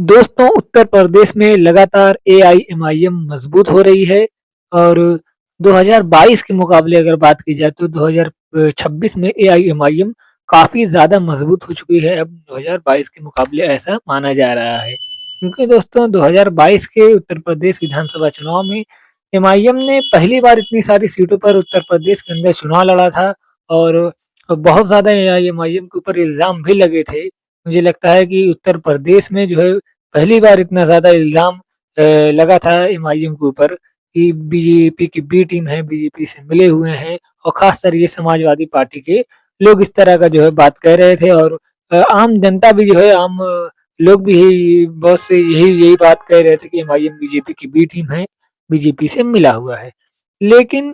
दोस्तों, उत्तर प्रदेश में लगातार एआईएमआईएम मजबूत हो रही है और 2022 के मुकाबले अगर बात की जाए तो 2026 में एआईएमआईएम काफ़ी ज़्यादा मजबूत हो चुकी है अब 2022 के मुकाबले ऐसा माना जा रहा है। क्योंकि दोस्तों 2022 के उत्तर प्रदेश विधानसभा चुनाव में एमआईएम ने पहली बार इतनी सारी सीटों पर उत्तर प्रदेश के अंदर चुनाव लड़ा था और बहुत ज़्यादा एआईएमआईएम के ऊपर इल्ज़ाम भी लगे थे। मुझे लगता है कि उत्तर प्रदेश में जो है पहली बार इतना ज़्यादा इल्ज़ाम लगा था एमआईएम के ऊपर कि बीजेपी की बी टीम है, बीजेपी से मिले हुए हैं और ख़ासकर ये समाजवादी पार्टी के लोग इस तरह का जो है बात कह रहे थे और आम जनता भी जो है आम लोग भी बहुत से यही बात कह रहे थे कि एमआईएम बीजेपी की बी टीम है, बीजेपी से मिला हुआ है। लेकिन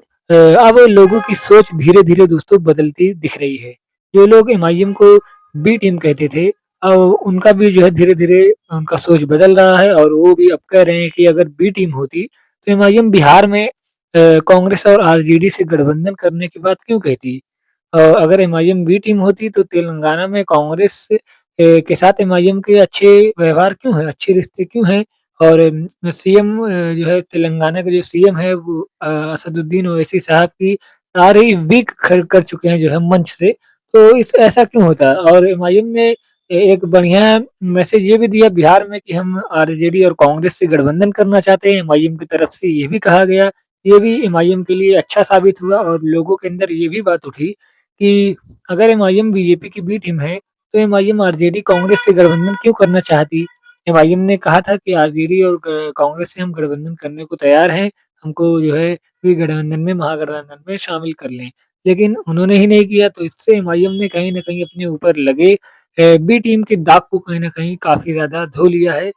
अब लोगों की सोच धीरे-धीरे दोस्तों बदलती दिख रही है। जो लोग एमआईएम को बी टीम कहते थे उनका भी जो है धीरे-धीरे उनका सोच बदल रहा है और वो भी अब कह रहे हैं कि अगर बी टीम होती तो एमआईएम बिहार में कांग्रेस और आरजेडी से गठबंधन करने की बात क्यों कहती? अगर एमआईएम बी टीम होती तो तेलंगाना में कांग्रेस के साथ एमआईएम के अच्छे व्यवहार क्यों हैं, अच्छे रिश्ते क्यों हैं? और सीएम जो है तेलंगाना के जो सीएम है वो असदुद्दीन ओवैसी साहब की सारी वीक कर चुके हैं जो है मंच से। तो इस ऐसा क्यों होता है? और एमआईएम ने एक बढ़िया मैसेज ये भी दिया बिहार में कि हम आरजेडी और कांग्रेस से गठबंधन करना चाहते हैं, एमआईएम की तरफ से ये भी कहा गया। ये भी एमआईएम के लिए अच्छा साबित हुआ और लोगों के अंदर ये भी बात उठी कि अगर एमआईएम बीजेपी की बी टीम है, तो एमआईएम आरजेडी कांग्रेस से गठबंधन क्यों करना चाहती? एमआईएम ने कहा था कि आरजेडी और कांग्रेस से हम गठबंधन करने को तैयार हैं, हमको जो है भी गठबंधन में महागठबंधन में शामिल कर लें। लेकिन उन्होंने ही नहीं किया तो इससे एमआईएम ने कहीं न कहीं अपने ऊपर लगे बी टीम के दाग को कहीं न कहीं काफ़ी ज़्यादा धो लिया है।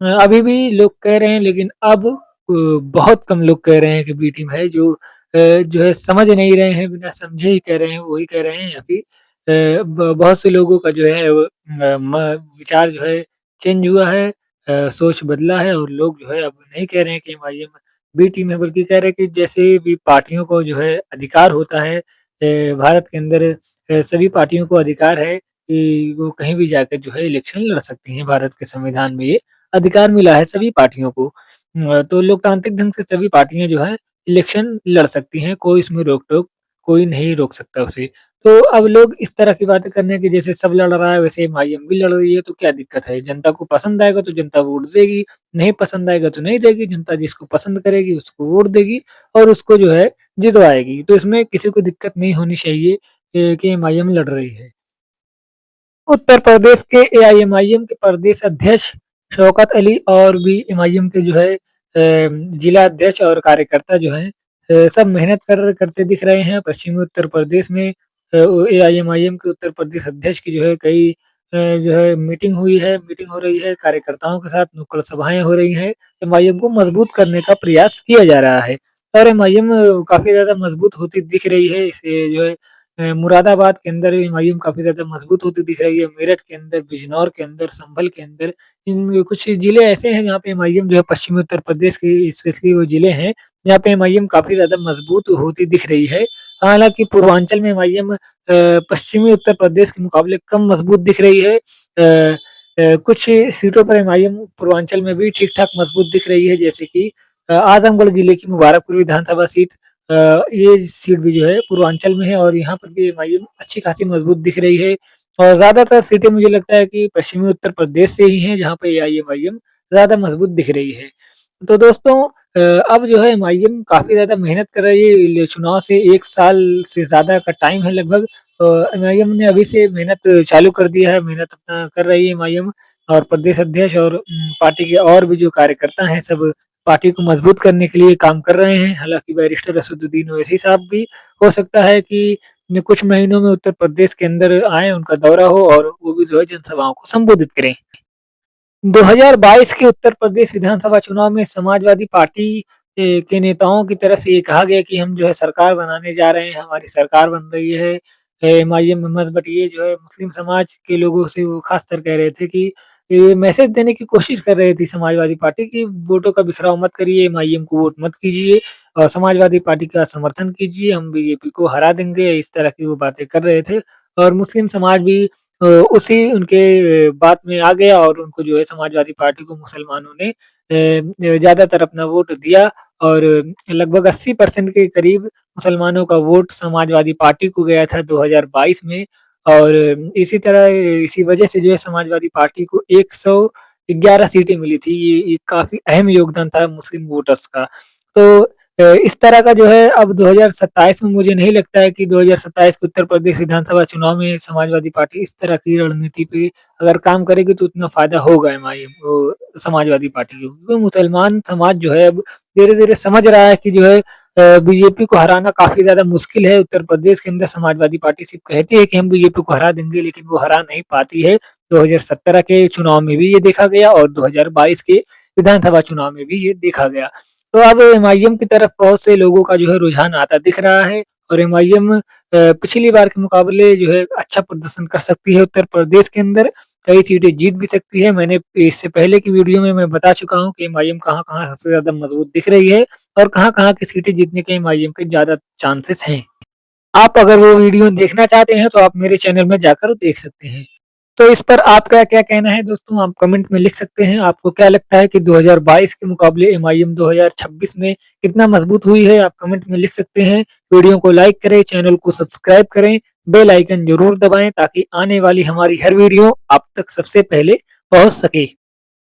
अभी भी लोग कह रहे हैं लेकिन अब बहुत कम लोग कह रहे हैं कि बी टीम है जो है समझ नहीं रहे हैं, बिना समझे ही कह रहे हैं, वही कह रहे हैं या फिर बहुत से लोगों का जो है वो विचार जो है चेंज हुआ है सोच बदला है और लोग जो है अब नहीं कह रहे हैं कि एमआईएम बी टीम है बल्कि कह रहे हैं कि जैसे भी पार्टियों को जो है अधिकार होता है भारत के अंदर सभी पार्टियों को अधिकार है कि वो कहीं भी जाकर जो है इलेक्शन लड़ सकती हैं, भारत के संविधान में ये अधिकार मिला है सभी पार्टियों को। तो लोकतांत्रिक ढंग से सभी पार्टियाँ जो हैं इलेक्शन लड़ सकती हैं, कोई इसमें रोक-टोक कोई नहीं रोक सकता उसे। तो अब लोग इस तरह की बातें करने हैं कि जैसे सब लड़ रहा है वैसे एमआईएम भी लड़ रही है, तो क्या दिक्कत है? जनता को पसंद आएगा तो जनता वोट देगी, नहीं पसंद आएगा तो नहीं देगी, जनता जिसको पसंद करेगी उसको वोट देगी और उसको जो है जितवाएगी। तो इसमें किसी को दिक्कत नहीं होनी चाहिए कि एमआईएम लड़ रही है। उत्तर प्रदेश के एआईएमआईएम के प्रदेश अध्यक्ष शौकत अली और भी एमआईएम के जो है जिला अध्यक्ष और कार्यकर्ता जो हैं सब मेहनत करते दिख रहे हैं। पश्चिमी उत्तर प्रदेश में एआईएमआईएम के उत्तर प्रदेश अध्यक्ष की जो है कई जो है मीटिंग हो रही है, कार्यकर्ताओं के साथ नुक्कड़ सभाएँ हो रही हैं। एमआईएम को मजबूत करने का प्रयास किया जा रहा है और एमआईएम काफ़ी ज़्यादा मजबूत होती दिख रही है। इसे जो है मुरादाबाद के अंदर एमआईएम काफ़ी ज़्यादा मजबूत होती दिख रही है, मेरठ के अंदर, बिजनौर के अंदर, संभल के अंदर, इन कुछ ज़िले ऐसे हैं जहाँ पे एमआईएम जो है पश्चिमी उत्तर प्रदेश के स्पेशली वो ज़िले हैं, जहाँ पे एमआईएम काफ़ी ज़्यादा मजबूत होती दिख रही है। हालाँकि पूर्वांचल में एमआईएम पश्चिमी उत्तर प्रदेश के मुकाबले कम मजबूत दिख रही है। कुछ सीटों पर एमआईएम पूर्वांचल में भी ठीक-ठाक मजबूत दिख रही है, जैसे कि आज़मगढ़ ज़िले की मुबारकपुर विधानसभा सीट ये सीट भी जो है पूर्वांचल में है और यहाँ पर भी एमआईएम अच्छी खासी मजबूत दिख रही है और ज़्यादातर सीटें मुझे लगता है कि पश्चिमी उत्तर प्रदेश से ही हैं जहाँ पे एआईएमआईएम ज़्यादा मजबूत दिख रही है। तो दोस्तों अब जो है एमआईएम काफ़ी ज़्यादा मेहनत कर रही है ले चुनाव से 1 साल से ज़्यादा का टाइम है लगभग एमआईएम ने अभी से मेहनत चालू कर दिया है, मेहनत अपना कर रही है एमआईएम और प्रदेश अध्यक्ष और पार्टी के और भी जो कार्यकर्ता हैं सब पार्टी को मजबूत करने के लिए काम कर रहे हैं। हालाँकि बैरिस्टर असदुद्दीन ओवैसी साहब भी हो सकता है कि न कुछ महीनों में उत्तर प्रदेश के अंदर आएँ, उनका दौरा हो और वो भी जो है जनसभाओं को संबोधित करें। 2022 के उत्तर प्रदेश विधानसभा चुनाव में समाजवादी पार्टी के नेताओं की तरफ से ये कहा गया कि हम जो है सरकार बनाने जा रहे हैं, हमारी सरकार बन रही है। एमआईएम में मत बटिए जो है मुस्लिम समाज के लोगों से वो खासकर कह रहे थे कि ये मैसेज देने की कोशिश कर रही थी समाजवादी पार्टी कि वोटों का बिखराव मत करिए, एमआईएम को वोट मत कीजिए और समाजवादी पार्टी का समर्थन कीजिए, हम बीजेपी को हरा देंगे, इस तरह की वो बातें कर रहे थे। और मुस्लिम समाज भी उसी उनके बात में आ गया और उनको जो है समाजवादी पार्टी को मुसलमानों ने ज़्यादातर अपना वोट दिया और लगभग 80% के करीब मुसलमानों का वोट समाजवादी पार्टी को गया था 2022 में और इसी तरह इसी वजह से जो है समाजवादी पार्टी को 111 सीटें मिली थी। ये काफ़ी अहम योगदान था मुस्लिम वोटर्स का। तो इस तरह का जो है अब 2027 में मुझे नहीं लगता है कि 2027 के उत्तर प्रदेश विधानसभा चुनाव में समाजवादी पार्टी इस तरह की रणनीति पे अगर काम करेगी तो उतना फ़ायदा होगा एमआईएम को समाजवादी पार्टी को। क्योंकि मुसलमान समाज जो है अब धीरे-धीरे समझ रहा है कि जो है बीजेपी को हराना काफ़ी ज़्यादा मुश्किल है। उत्तर प्रदेश के अंदर समाजवादी पार्टी सिर्फ़ कहती है कि हम बीजेपी को हरा देंगे लेकिन वो हरा नहीं पाती है। 2017 के चुनाव में भी ये देखा गया और 2022 के विधानसभा चुनाव में भी ये देखा गया। तो अब एमआईएम की तरफ बहुत से लोगों का जो है रुझान आता दिख रहा है और एमआईएम पिछली बार के मुकाबले जो है अच्छा प्रदर्शन कर सकती है उत्तर प्रदेश के अंदर, कई सीटें जीत भी सकती है। मैंने इससे पहले की वीडियो में मैं बता चुका हूँ कि एमआईएम कहाँ-कहाँ सबसे ज़्यादा मजबूत दिख रही है और कहाँ-कहाँ की सीटें जीतने के एमआईएम के ज़्यादा चांसेस हैं। आप अगर वो वीडियो देखना चाहते हैं तो आप मेरे चैनल में जाकर देख सकते हैं। तो इस पर आपका क्या कहना है दोस्तों? आप कमेंट में लिख सकते हैं। आपको क्या लगता है कि 2022 के मुकाबले एमआईएम 2026 में कितना मजबूत हुई है? आप कमेंट में लिख सकते हैं। वीडियो को लाइक करें, चैनल को सब्सक्राइब करें, बेल आइकन ज़रूर दबाएँ ताकि आने वाली हमारी हर वीडियो आप तक सबसे पहले पहुँच सके।